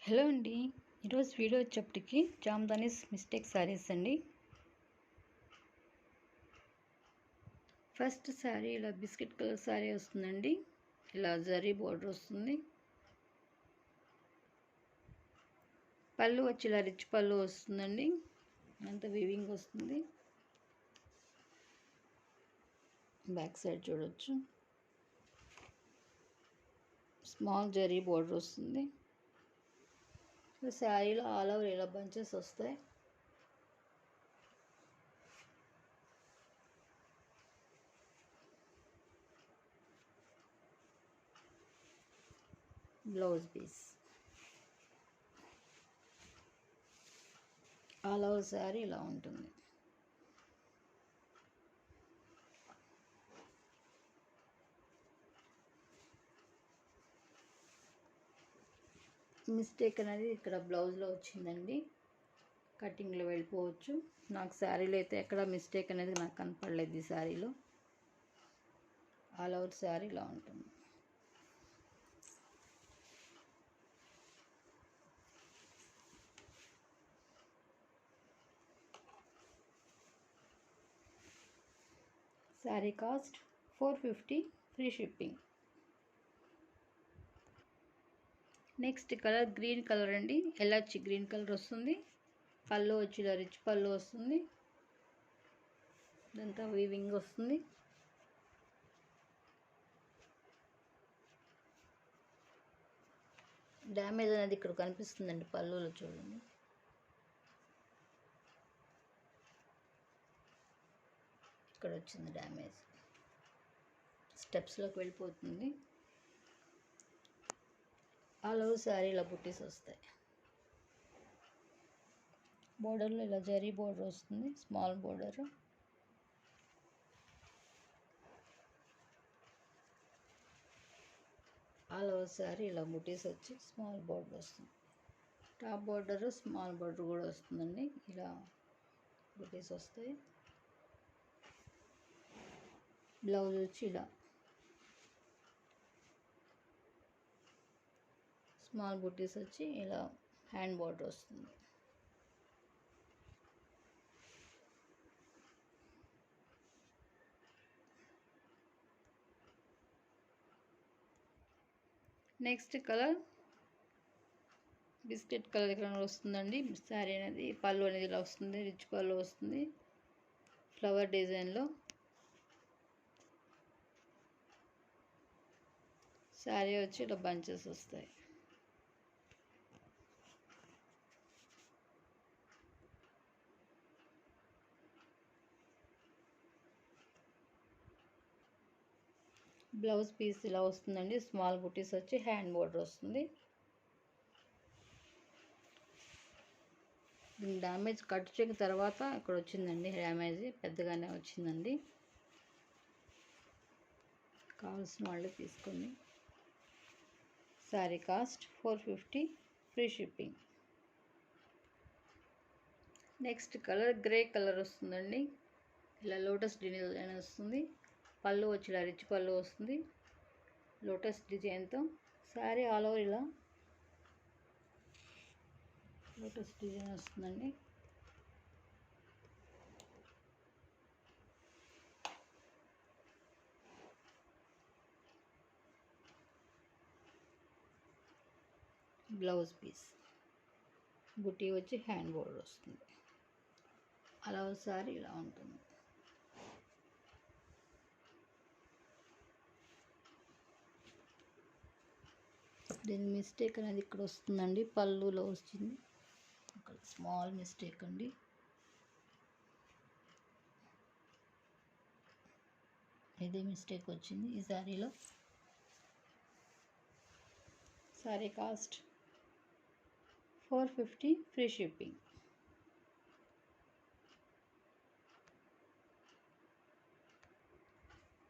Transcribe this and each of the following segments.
Hello అండి. ఈరోజు video వచ్చేప్పటికి జామ్దానీస్ మిస్టేక్ శారీస్ అండి. ఫస్ట్ శారీ ఇలా బిస్కెట్ కలర్ శారీ వస్తుందండి. ఇలా జరీ బోర్డర్ వస్తుంది. పళ్ళు వచ్చి ఇలా రిచ్ పళ్ళు వస్తుందండి. అంత వీవింగ్ వస్తుంది. బ్యాక్ సైడ్ చూడొచ్చు. స్మాల్ జరీ బోర్డర్ వస్తుంది. శారీలో ఆల్ ఓవర్ ఇలా బంచెస్ వస్తాయి. Blouse piece all over sari ఇలా ఉంటుంది. మిస్టేక్ అనేది ఇక్కడ బ్లౌజ్లో వచ్చిందండి. కటింగ్లో వెళ్ళిపోవచ్చు. నాకు శారీలో అయితే ఎక్కడ మిస్టేక్ అనేది నాకు కనపడలేదు. ఈ శారీలో ఆల్ ఓవర్ శారీ ఇలా ఉంటుంది. Sari cost 450 free shipping. Next colour green colour అండి. ఎలాచి గ్రీన్ కలర్ వస్తుంది. పళ్ళు వచ్చి ఇలా రిచ్ పళ్ళు వస్తుంది. ఇదంతా వీవింగ్ వస్తుంది. డ్యామేజ్ అనేది ఇక్కడ కనిపిస్తుందండి. పళ్ళులో చూడండి. ఇక్కడ వచ్చింది డ్యామేజ్. స్టెప్స్లోకి వెళ్ళిపోతుంది. ఆల్ ఓవర్ శారీ ఇలా బుట్టీస్ వస్తాయి. బోర్డర్లో ఇలా జరీ బోర్డర్ వస్తుంది. Small border. All over sari ఇలా బుట్టీస్ వచ్చి స్మాల్ బోర్డర్ వస్తుంది. టాప్ బోర్డర్ స్మాల్ బోర్డర్ కూడా వస్తుందండి. ఇలా బుట్టీస్ వస్తాయి. బ్లౌజ్ వచ్చి ఇలా స్మాల్ బుట్టీస్ వచ్చి ఇలా హ్యాండ్ బోర్డర్ వస్తుంది. నెక్స్ట్ కలర్ బిస్కెట్ కలర్ ఇక్కడ వస్తుందండి. శారీ అనేది పళ్ళు అనేది ఇలా వస్తుంది. రిచ్ పళ్ళు వస్తుంది. ఫ్లవర్ డిజైన్లో శారీ వచ్చి ఇలా బంచెస్ వస్తాయి. బ్లౌజ్ పీస్ ఇలా వస్తుందండి. స్మాల్ బుటీస్ వచ్చి హ్యాండ్ బోర్డర్ వస్తుంది. దీని డ్యామేజ్ కట్ చేసిన తర్వాత ఇక్కడ వచ్చిందండి. డ్యామేజ్ పెద్దగానే వచ్చిందండి. కావాల్సిన వాళ్ళు తీసుకోండి. Sari cost 450 free shipping. Next colour grey colour వస్తుందండి. ఇలా లోటస్ డిజైన్ వస్తుంది. పళ్ళు వచ్చి ఇలా రిచ్ పళ్ళు వస్తుంది. లోటస్ డిజైన్తో శారీ ఆల్ ఓవర్ ఇలా లోటస్ డిజైన్ వస్తుందండి. బ్లౌజ్ పీస్ బుటీ వచ్చి హ్యాండ్ బోర్డర్ వస్తుంది. అలా శారీ ఇలా ఉంటుంది. దీని మిస్టేక్ అనేది ఇక్కడ వస్తుందండి. పళ్ళులో వచ్చింది. అక్కడ స్మాల్ మిస్టేక్ అండి. ఇదే మిస్టేక్ వచ్చింది ఈ శారీలో. Sari cost 450 free shipping.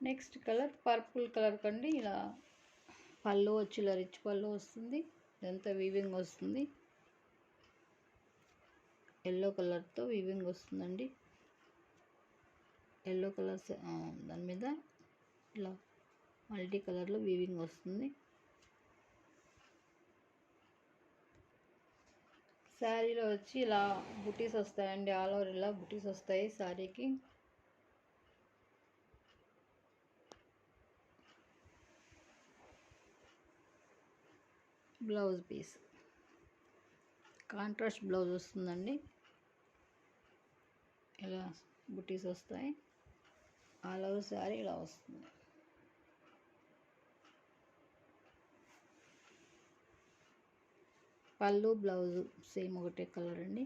Next colour purple colour కండి. ఇలా పళ్ళు వచ్చి ఇలా రిచ్ పళ్ళు వస్తుంది. ఇదంతా వీవింగ్ వస్తుంది. ఎల్లో కలర్తో వీవింగ్ వస్తుందండి. ఎల్లో కలర్ దాని మీద ఇలా మల్టీ కలర్లో వీవింగ్ వస్తుంది. శారీలో వచ్చి ఇలా బుటీస్ వస్తాయండి, ఆల్ ఓవర్ ఇలా బుటీస్ వస్తాయి శారీకి. బ్లౌజ్ పీస్ కాంట్రాస్ట్ బ్లౌజ్ వస్తుందండి, ఇలా బుటీస్ వస్తాయి, ఆల్ ఓవర్ శారీ ఇలా వస్తుంది. పళ్ళు బ్లౌజు సేమ్ ఒకటే కలర్ అండి.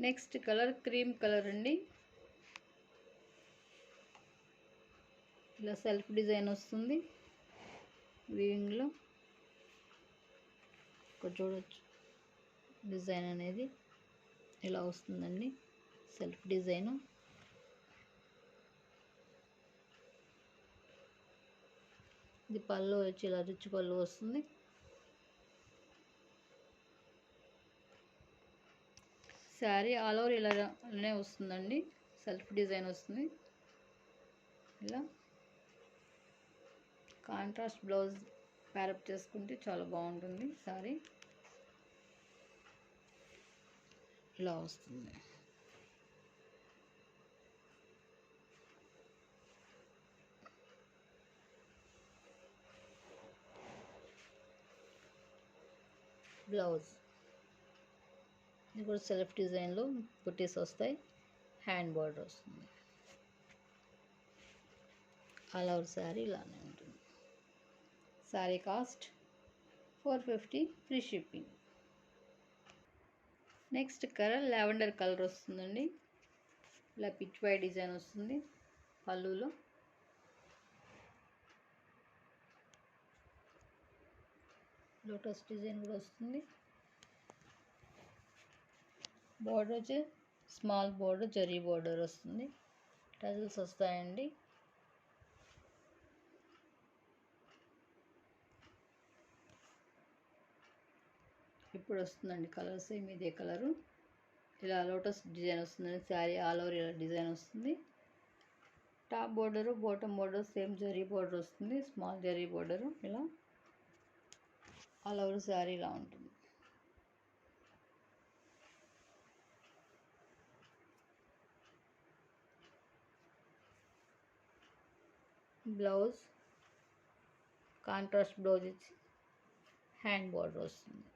నెక్స్ట్ కలర్ క్రీమ్ కలర్ అండి. ఇలా సెల్ఫ్ డిజైన్ వస్తుంది వీవింగ్లో, ఇక్కడ చూడొచ్చు డిజైన్ అనేది ఇలా వస్తుందండి, సెల్ఫ్ డిజైన్. ఇది పళ్ళు వచ్చి ఇలా రిచ్ పళ్ళు వస్తుంది. శారీ ఆల్ ఓవర్ ఇలానే వస్తుందండి, సెల్ఫ్ డిజైన్ వస్తుంది. ఇలా కాంట్రాస్ట్ బ్లౌజ్ ప్యారప్ చేసుకుంటే చాలా బాగుంటుంది శారీ, ఇలా వస్తుంది. బ్లౌజ్ ఇది కూడా సెల్ఫ్ డిజైన్లో బుటీస్ వస్తాయి, హ్యాండ్ బార్డర్ వస్తుంది. ఆల్ ఓవర్ శారీ ఇలానే ఉంటుంది. Sari cost 450 free shipping. Next colour lavender colour వస్తుందండి, ఇలా పిచ్ వై డిజైన్ వస్తుంది పళ్ళులో. లోటస్ డిజైన్ కూడా వస్తుంది. బోర్డర్ వచ్చి స్మాల్ బోర్డర్, జరీ బోర్డర్ వస్తుంది, టజల్స్ వస్తాయండి. ఇప్పుడు వస్తుందండి కలర్ సేమ్ ఇదే కలరు. ఇలా లోటస్ డిజైన్ వస్తుందండి, శారీ ఆల్ ఓవర్ ఇలా డిజైన్ వస్తుంది. Top border bottom border same zari border వస్తుంది, స్మాల్ జరీ బోర్డరు. ఇలా ఆల్ ఓవర్ శారీ ఇలా ఉంటుంది. బ్లౌజ్ కాంట్రాస్ట్ బ్లౌజ్ ఇచ్చి హ్యాండ్ బార్డర్ వస్తుంది.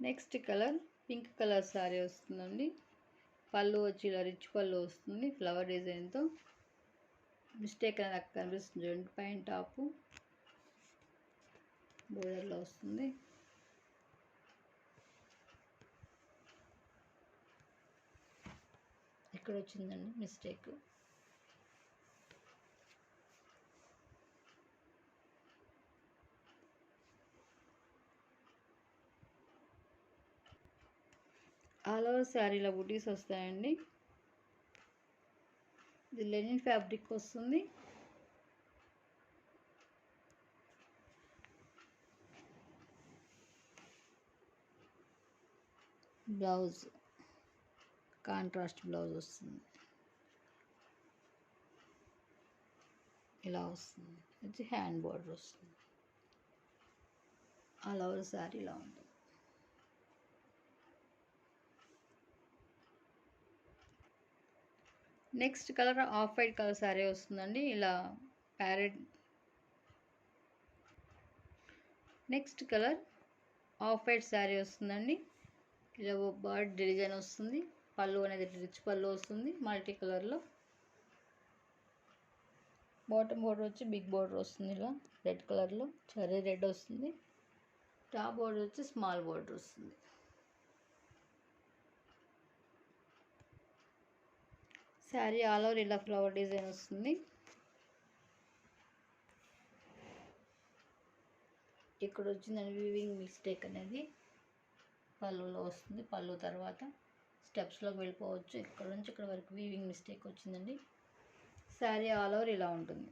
Next colour pink colour sari వస్తుందండి, పళ్ళు వచ్చి ఇలా రిచ్ పళ్ళు వస్తుంది ఫ్లవర్ డిజైన్తో. మిస్టేక్ అనేది అక్కడ కనిపిస్తుంది చూడండి, పైన టాపు బోర్డర్లో వస్తుంది. ఇక్కడ వచ్చిందండి మిస్టేక్. ఆల్ ఓవర్ శారీలో బుటీస్ వస్తాయండి. ఇది లెనిన్ ఫ్యాబ్రిక్ వస్తుంది. బ్లౌజ్ కాంట్రాస్ట్ బ్లౌజ్ వస్తుంది, ఇలా వస్తుంది. వచ్చి హ్యాండ్ బార్డర్ వస్తుంది. ఆల్ ఓవర్ శారీ ఇలా ఉంటుంది. Next colour off white colour sari వస్తుందండి, ఇలా parrot. Next colour off white sari వస్తుందండి, ఇలా బర్డ్ డిజైన్ వస్తుంది. పళ్ళు అనేది రిచ్ పళ్ళు వస్తుంది మల్టీ కలర్లో. బాటమ్ బోర్డర్ వచ్చి బిగ్ బోర్డర్ వస్తుంది, ఇలా రెడ్ కలర్లో చెర్రీ రెడ్ వస్తుంది. టాప్ బోర్డర్ వచ్చి స్మాల్ బోర్డర్ వస్తుంది. శారీ ఆల్ ఓవర్ ఇలా ఫ్లవర్ డిజైన్ వస్తుంది. ఇక్కడ వచ్చిందండి వీవింగ్ మిస్టేక్ అనేది పళ్ళులో వస్తుంది. పళ్ళు తర్వాత స్టెప్స్లోకి వెళ్ళిపోవచ్చు. ఇక్కడ నుంచి ఇక్కడ వరకు వీవింగ్ మిస్టేక్ వచ్చిందండి. శారీ ఆల్ ఓవర్ ఇలా ఉంటుంది.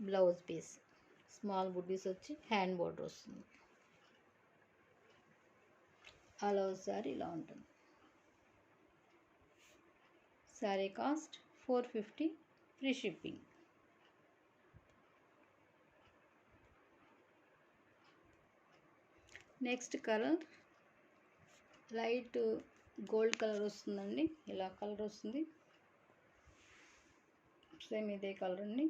బ్లౌజ్ పీస్ స్మాల్ బుడ్డీస్ వచ్చి హ్యాండ్ బోర్డర్ వస్తుంది. ఆల్ ఓవర్ శారీ ఇలా ఉంటుంది. Sari cost 450 free shipping. Next colour light gold colour వస్తుందండి. ఇలా కలర్ వస్తుంది. సేమ్ ఇదే కలర్ అండి.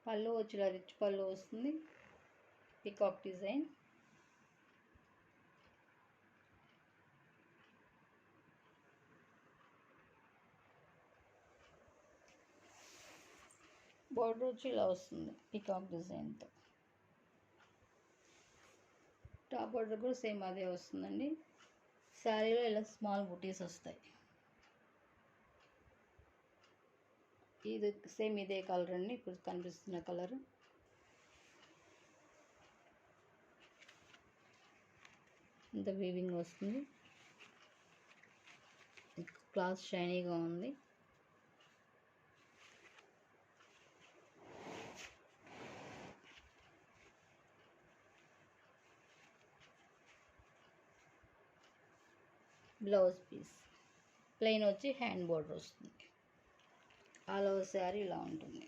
పళ్ళు వచ్చి ఇలా రిచ్ పళ్ళు వస్తుంది. Peacock design. బోర్డర్ వచ్చి ఇలా వస్తుంది పికాక్ డిజైన్తో. టాప్ బోర్డర్ కూడా సేమ్ అదే వస్తుందండి. శారీలో ఇలా స్మాల్ బుటీస్ వస్తాయి. ఇది సేమ్ ఇదే కలర్ అండి, ఇప్పుడు కనిపిస్తున్న కలర్. ఇంత వీవింగ్ వస్తుంది. క్లాత్ షైనీగా ఉంది. బ్లౌజ్ పీస్ ప్లెయిన్ వచ్చి హ్యాండ్ బోర్డర్ వస్తుంది. ఆల్ ఓవర్ శారీ ఇలా ఉంటుంది.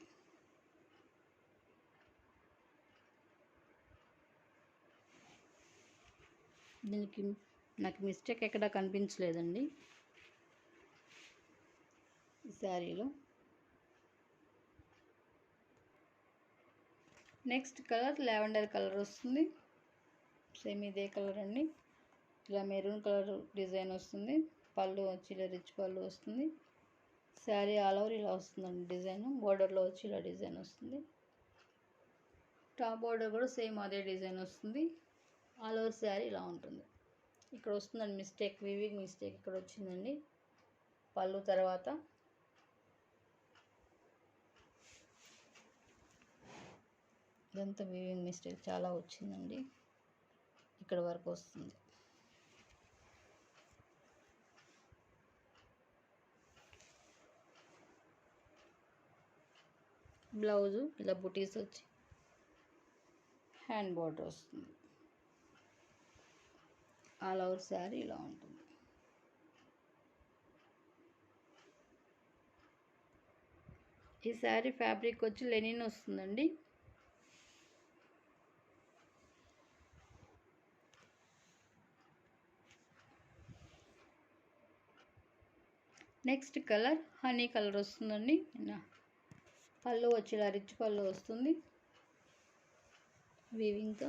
దీనికి నాకు మిస్టేక్ ఎక్కడా కనిపించలేదండి ఈ శారీలో. నెక్స్ట్ కలర్ లావెండర్ కలర్ వస్తుంది. సేమ్ ఇదే కలర్ అండి. ఇలా మెరూన్ కలర్ డిజైన్ వస్తుంది. పళ్ళు వచ్చి ఇలా రిచ్ పళ్ళు వస్తుంది. శారీ ఆల్ ఓవర్ ఇలా వస్తుందండి డిజైన్. బోర్డర్లో వచ్చి ఇలా డిజైన్ వస్తుంది. టాప్ బోర్డర్ కూడా సేమ్ అదే డిజైన్ వస్తుంది. ఆల్ ఓవర్ శారీ ఇలా ఉంటుంది. ఇక్కడ వస్తుందండి మిస్టేక్, వీవింగ్ మిస్టేక్ ఇక్కడ వచ్చిందండి. పళ్ళు తర్వాత ఇదంతా వీవింగ్ మిస్టేక్ చాలా వచ్చిందండి. ఇక్కడ వరకు వస్తుంది. బ్లౌజు ఇలా బుటీస్ వచ్చి హ్యాండ్ బోర్డర్ వస్తుంది. ఆల్ ఓవర్ శారీ ఇలా ఉంటుంది. ఈ శారీ ఫ్యాబ్రిక్ వచ్చి లెనిన్ వస్తుందండి. నెక్స్ట్ కలర్ హనీ కలర్ వస్తుందండి. పళ్ళు వచ్చి ఇలా రిచ్ పళ్ళు వస్తుంది వీవింగ్తో.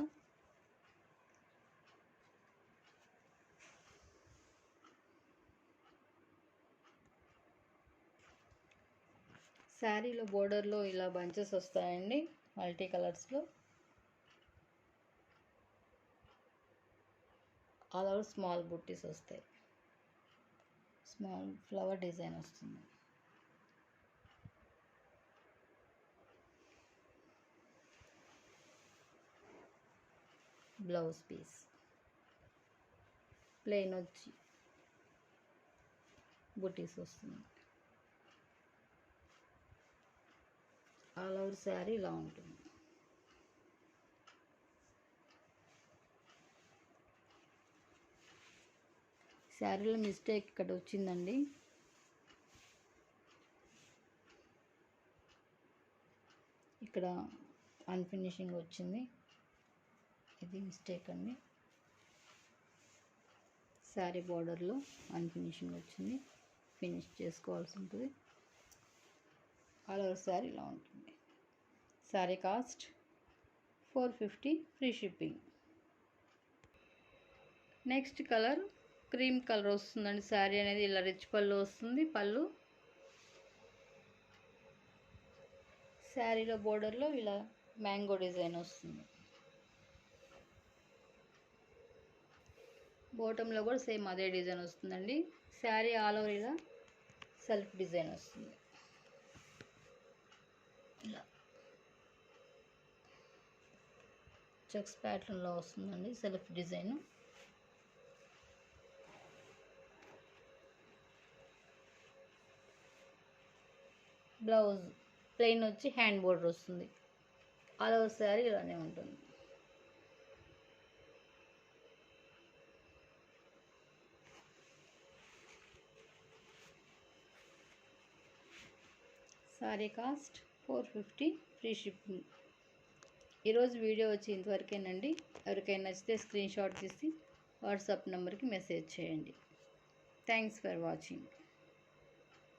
శారీలో బోర్డర్లో ఇలా బంచెస్ వస్తాయండి మల్టీ కలర్స్లో. ఆల్ ఓవర్ స్మాల్ బుట్టీస్ వస్తాయి. స్మాల్ ఫ్లవర్ డిజైన్ వస్తుంది. బ్లౌజ్ పీస్ ప్లెయిన్ వచ్చి బుటీస్ వస్తుంది. ఆల్ ఓవర్ శారీ ఇలా ఉంటుంది. శారీలో మిస్టేక్ ఇక్కడ వచ్చిందండి. ఇక్కడ అన్ఫినిషింగ్ వచ్చింది, ఇది మిస్టేక్ అండి. శారీ బోర్డర్లో అన్ఫినిషింగ్ వచ్చింది, ఫినిష్ చేసుకోవాల్సి ఉంటుంది. ఆల్ ఓవర్ శారీ ఇలా ఉంటుంది. Sari cost 450 free shipping. Next colour cream colour వస్తుందండి. శారీ అనేది ఇలా రిచ్ పళ్ళు వస్తుంది. పళ్ళు శారీలో బోర్డర్లో ఇలా మ్యాంగో డిజైన్ వస్తుంది. బాటంలో కూడా సేమ్ అదే డిజైన్ వస్తుందండి. శారీ ఆల్ ఓవర్ ఇలా సెల్ఫ్ డిజైన్ వస్తుంది. ఇలా చెక్స్ ప్యాటర్న్లో వస్తుందండి సెల్ఫ్ డిజైన్. బ్లౌజ్ ప్లెయిన్ వచ్చి హ్యాండ్ బోర్డర్ వస్తుంది. ఆల్ ఓవర్ శారీ ఇలానే ఉంటుంది. Sari cost 450 free shipping. ఈరోజు వీడియో వచ్చి ఇంతవరకేనండి. ఎవరికైనా నచ్చితే స్క్రీన్ షాట్ తీసి వాట్సాప్ నెంబర్కి మెసేజ్ చేయండి. Thanks for watching.